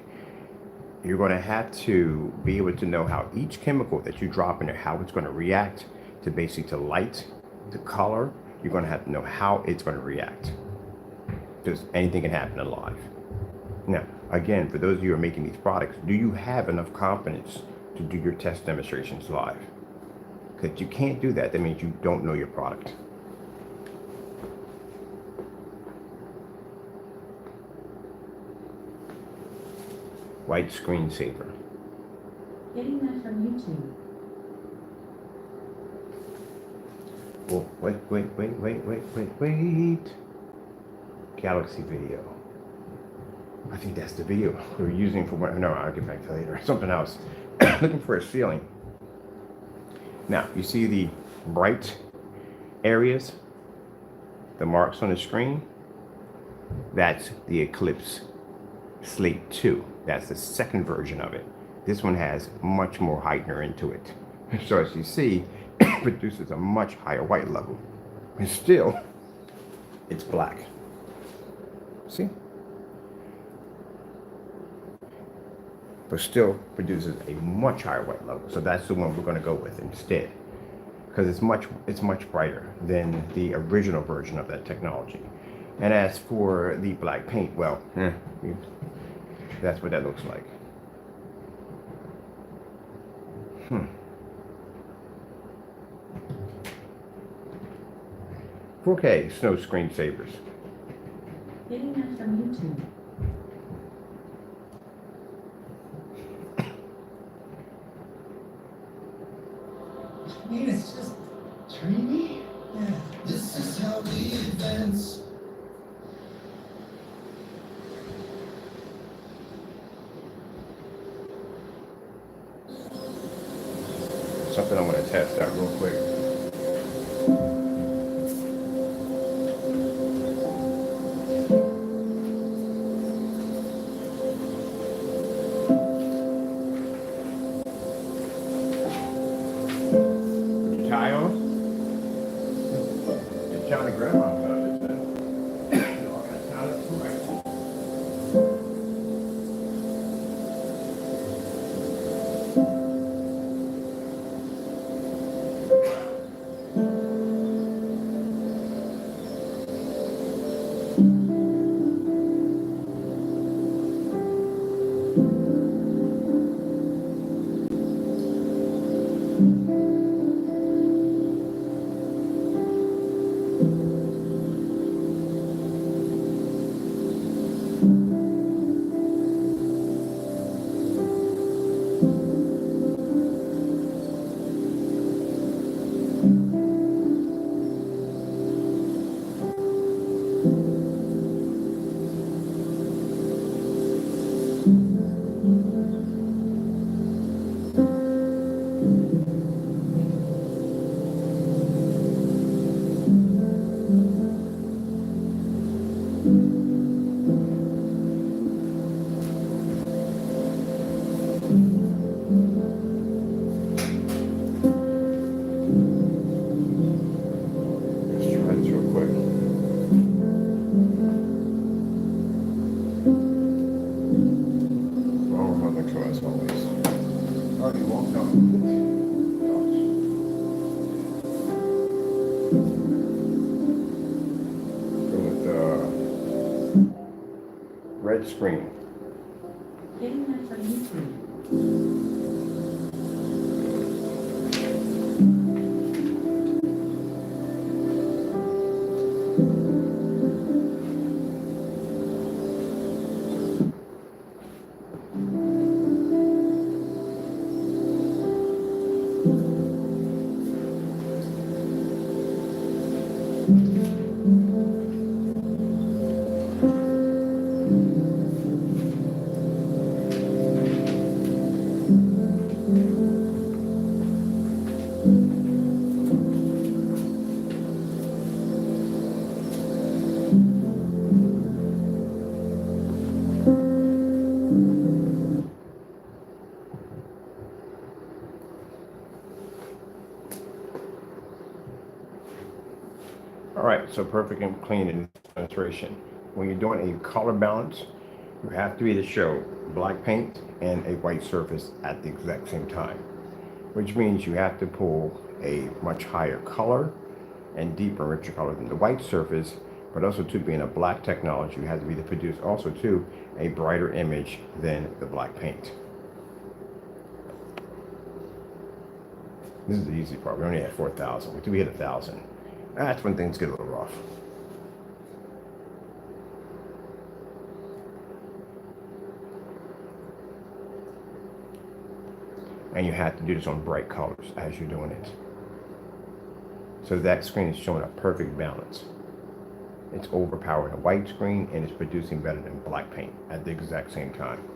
You're going to have to be able to know how each chemical that you drop in there, how it's going to react to basically to light, to color. You're going to have to know how it's going to react. Because anything can happen in live. Now, again, for those of you who are making these products, do you have enough confidence to do your test demonstrations live? Because you can't do that. That means you don't know your product. White screensaver. Getting that from YouTube. Oh, wait. Galaxy video. I think that's the video we were using for what, no, I'll get back to later. Something else. Looking for a ceiling. Now, you see the bright areas, the marks on the screen? That's the Eclipse Slate 2. That's the second version of it. This one has much more heightener into it. So as you see, it produces a much higher white level. And still, it's black. See? But still produces a much higher white level. So that's the one we're going to go with instead. Because it's much brighter than the original version of that technology. And as for the black paint, well, that's what that looks like. 4K snow screensavers. Getting that from YouTube. I mean, it's just dreamy. Yeah. This is how we advance. Something I'm going to test out real quick. The tiles. The Johnny Grandma's out of it then. All that tiles, correct. as always. Oh, you won't know. Go with red screen. Getting that from YouTube. All right, so perfect and clean in penetration. When you're doing a color balance, you have to either show black paint and a white surface at the exact same time, which means you have to pull a much higher color and deeper, richer color than the white surface, but also to being a black technology, you have to either produce also to a brighter image than the black paint. This is the easy part. We only had 4,000. Wait till we hit 1,000. That's when things get a little rough. And you have to do this on bright colors as you're doing it. So that screen is showing a perfect balance. It's overpowering a white screen and it's producing better than black paint at the exact same time.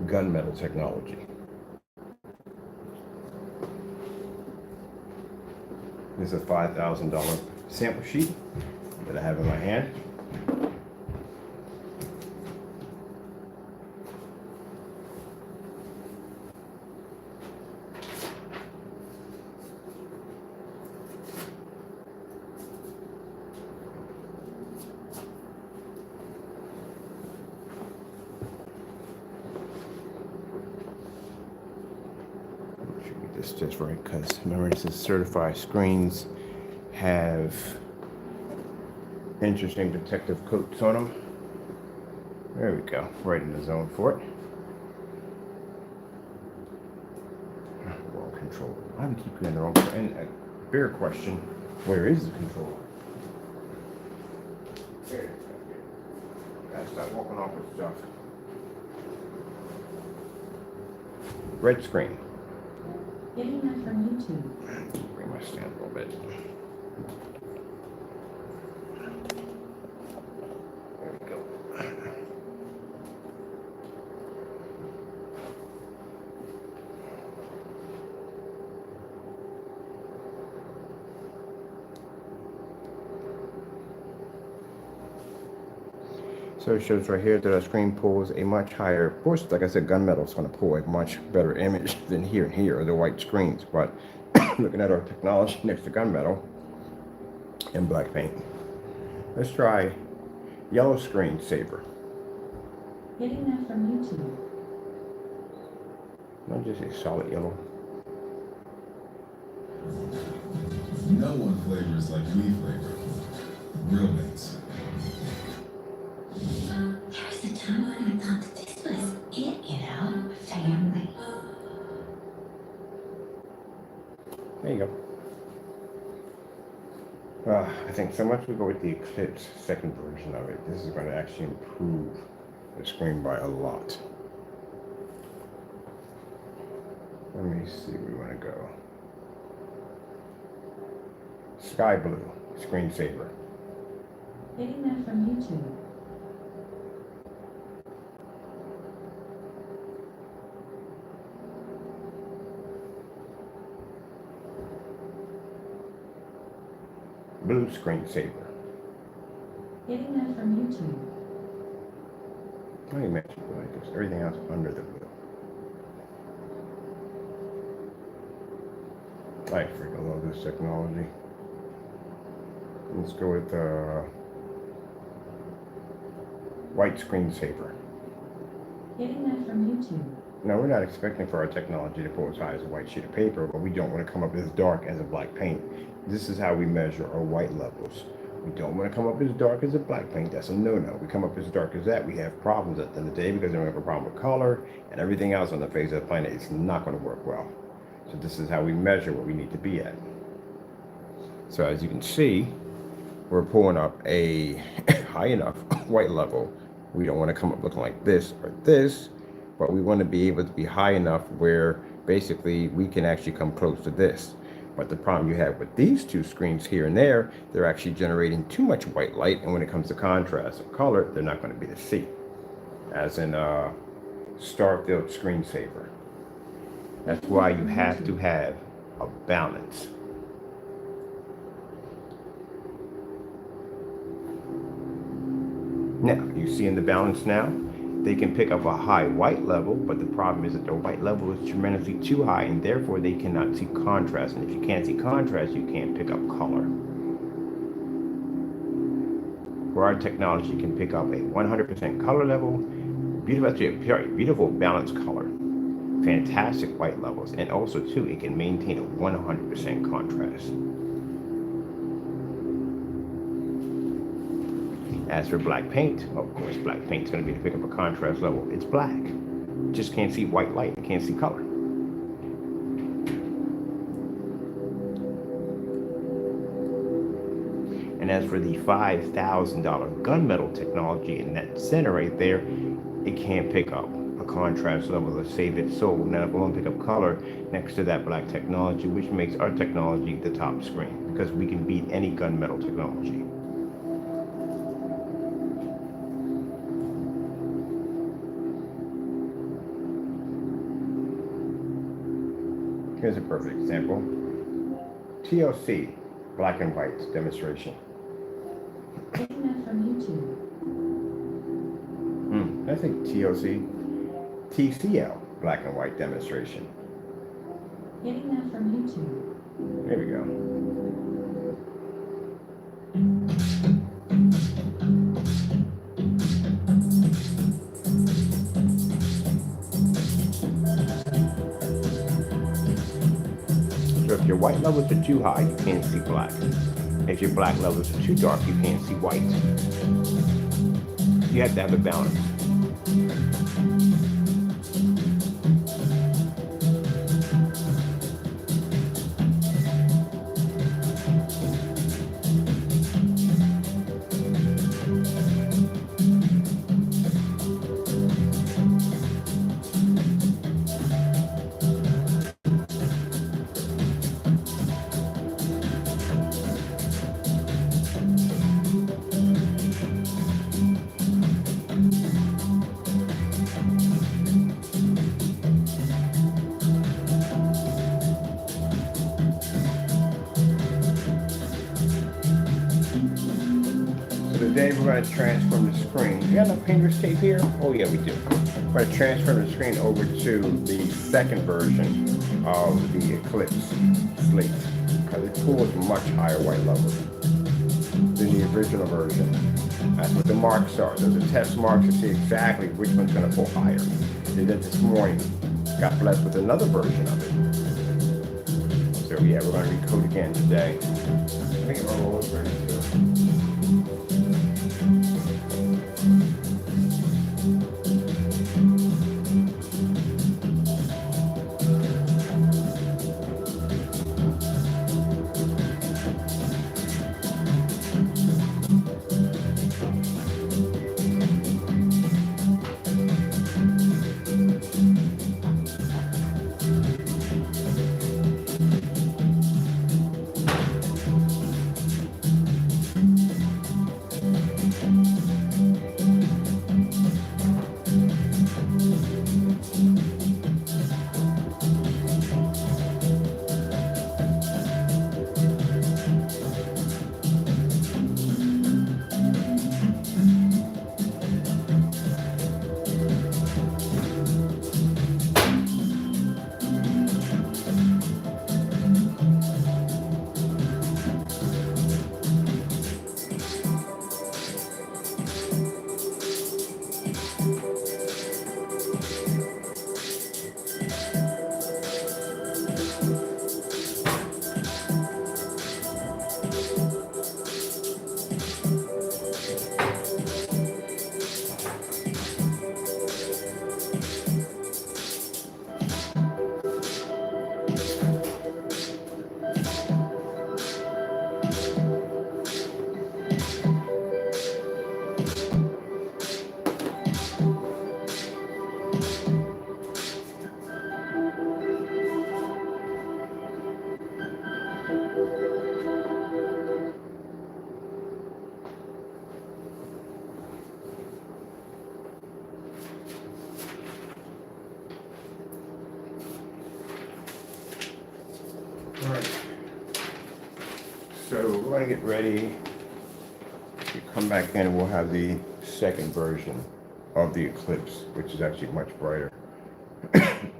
Gunmetal technology. This is a $5,000 sample sheet that I have in my hand. This just right, because remember this is certified screens have interesting protective coats on them. There we go, right in the zone for it. Wrong controller. I would keep getting the wrong. And a bigger question: where is the controller? There it is. Gotta stop walking off with stuff. Red screen. Getting that from YouTube. Bring my stand a little bit. There we go. So it shows right here that our screen pulls a much higher, of course, like I said, gunmetal is going to pull a much better image than here and here, or the white screens. But looking at our technology next to gunmetal and black paint, let's try yellow screen saver. Getting that from YouTube. Not just a solid yellow. No one flavors like we flavor. Real mints. There was a time when I thought that this was it. thing. So once we go with the Eclipse second version of it, this is going to actually improve the screen by a lot. Let me see where we want to go. Sky blue, screensaver. Getting that from YouTube. Blue screensaver. Getting that from YouTube. Let me mention it like this. Everything else under the blue. I freaking love this technology. Let's go with white screensaver. Getting that from YouTube. Now, we're not expecting for our technology to go as high as a white sheet of paper, but we don't want to come up as dark as a black paint. This is how we measure our white levels. We don't want to come up as dark as a black paint. That's a no-no. We come up as dark as that, we have problems at the end of the day because then we have a problem with color and everything else on the face of the planet. It's not going to work well. So this is how we measure what we need to be at. So as you can see, we're pulling up a high enough white level. We don't want to come up looking like this or this, but we want to be able to be high enough where basically we can actually come close to this. But the problem you have with these two screens here and there, they're actually generating too much white light, and when it comes to contrast or color, they're not going to be to see. As in Starfield screensaver. That's why you have to have a balance. Now, you see in the balance now, they can pick up a high white level, but the problem is that the white level is tremendously too high, and therefore they cannot see contrast. And if you can't see contrast, you can't pick up color. Where our technology can pick up a 100% color level, beautiful balanced color, fantastic white levels, and also too, it can maintain a 100% contrast. As for black paint, of course, black paint is going to be to pick up a contrast level. It's black. You just can't see white light. You can't see color. And as for the $5,000 gunmetal technology in that center right there, it can't pick up a contrast level to save its soul. Now, if we want to pick up color next to that black technology, which makes our technology the top screen, because we can beat any gunmetal technology. Here's a perfect example. TLC, black and white demonstration. Getting that from YouTube. I think TLC, TCL, black and white demonstration. Getting that from YouTube. There we go. So if your white levels are too high, you can't see black. If your black levels are too dark, you can't see white. You have to have a balance. Today we're going to transform the screen. You got enough painter's tape here? Oh yeah, we do. We're going to transfer the screen over to the second version of the Eclipse Slate, because it pulls much higher white levels than the original version. That's what the marks are. Those are test marks to see exactly which one's going to pull higher. Did that this morning. Got blessed with another version of it. So yeah, we're going to recode again today. I think I'm almost ready to. So we're going to get ready to come back in and we'll have the second version of the Eclipse, which is actually much brighter. Come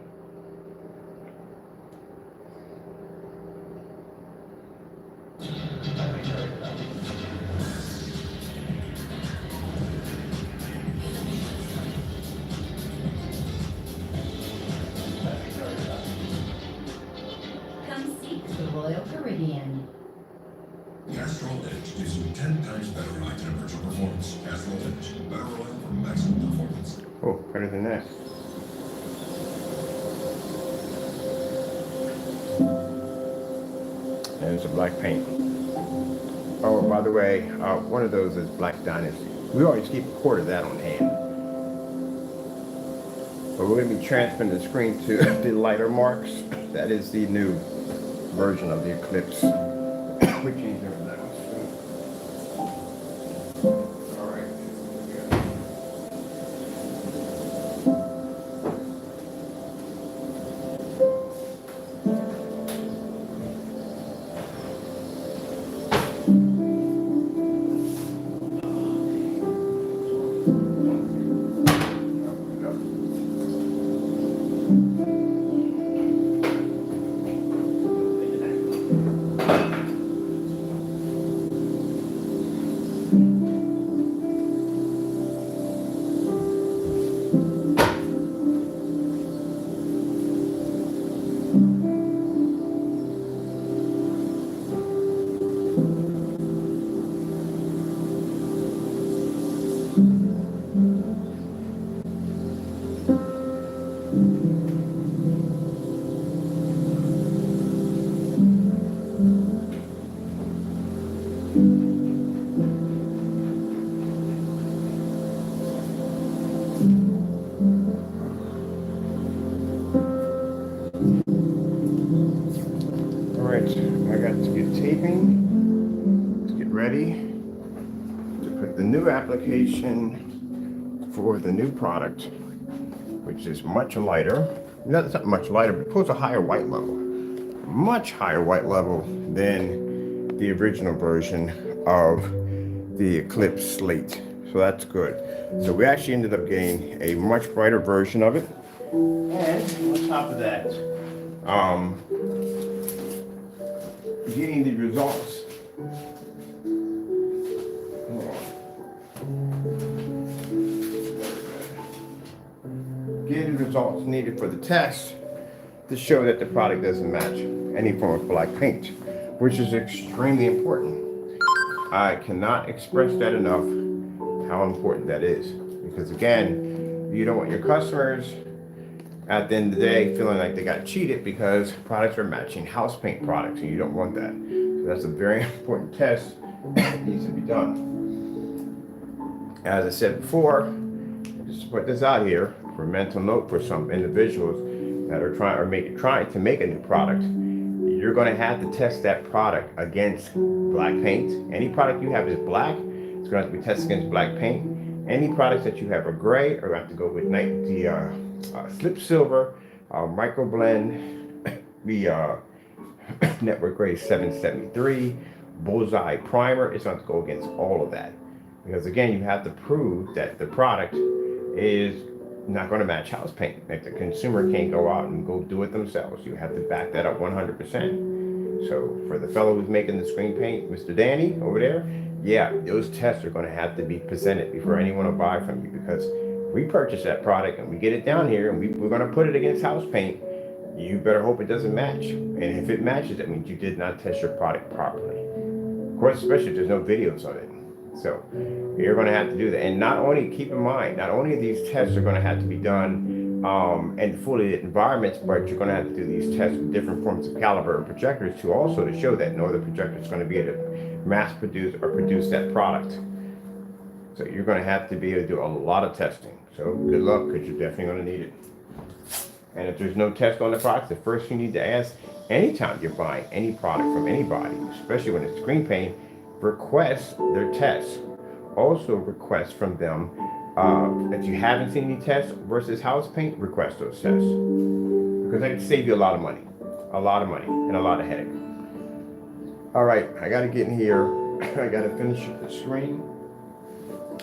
seek the Royal Caribbean. Castrol Edge gives you 10 times better high temperature performance. Castrol Edge, better oil for maximum performance. Oh, better than that. And it's a black paint. Oh, by the way, one of those is Black Dynasty. We always keep a quarter of that on hand. But we're going to be transferring the screen to the lighter marks. That is the new version of the Eclipse. We changed everything else. All right. I got to get taping. Let's get ready to put the new application for the new product, which is much lighter. No, it's not much lighter, but it pulls a higher white level. Much higher white level than the original version of the Eclipse Slate. So that's good. So we actually ended up getting a much brighter version of it. And on top of that, getting the results. Getting the results needed for the test to show that the product doesn't match any form of black paint, which is extremely important. I cannot express that enough, how important that is. Because again, you don't want your customers at the end of the day feeling like they got cheated because products are matching house paint products, and you don't want that. So that's a very important test that needs to be done. As I said before, just to put this out here for a mental note for some individuals that are trying to make a new product, you're going to have to test that product against black paint. Any product you have is black, it's going to have to be tested against black paint. Any products that you have are gray are going to have to go with the slip silver, micro blend, the network grade 773, bullseye primer. It's going to go against all of that, because again, you have to prove that the product is not going to match house paint. Like, the consumer can't go out and go do it themselves. You have to back that up 100%. So for the fellow who's making the screen paint, Mr. Danny over there, yeah, those tests are going to have to be presented before anyone will buy from you, because we purchase that product and we get it down here and we're going to put it against house paint. You better hope it doesn't match. And if it matches, that means you did not test your product properly. Of course, especially if there's no videos of it. So you're going to have to do that. And not only, keep in mind, not only these tests are going to have to be done in fully lit environments, but you're going to have to do these tests with different forms of caliber and projectors to also to show that no other projector is going to be able to mass produce or produce that product. So you're going to have to be able to do a lot of testing. So good luck, because you're definitely going to need it. And if there's no test on the product, the first thing you need to ask anytime you're buying any product from anybody, especially when it's screen paint, request their tests. Also request from them if you haven't seen any tests versus house paint, request those tests, because they can save you a lot of money and a lot of headache. All right, I gotta get in here. I gotta finish the screen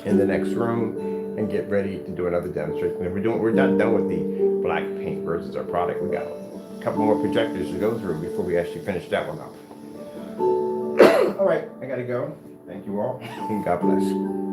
in the next room and get ready to do another demonstration. And we're not done with the black paint versus our product. We got a couple more projectors to go through before we actually finish that one up. All right, I gotta go. Thank you all, and God bless.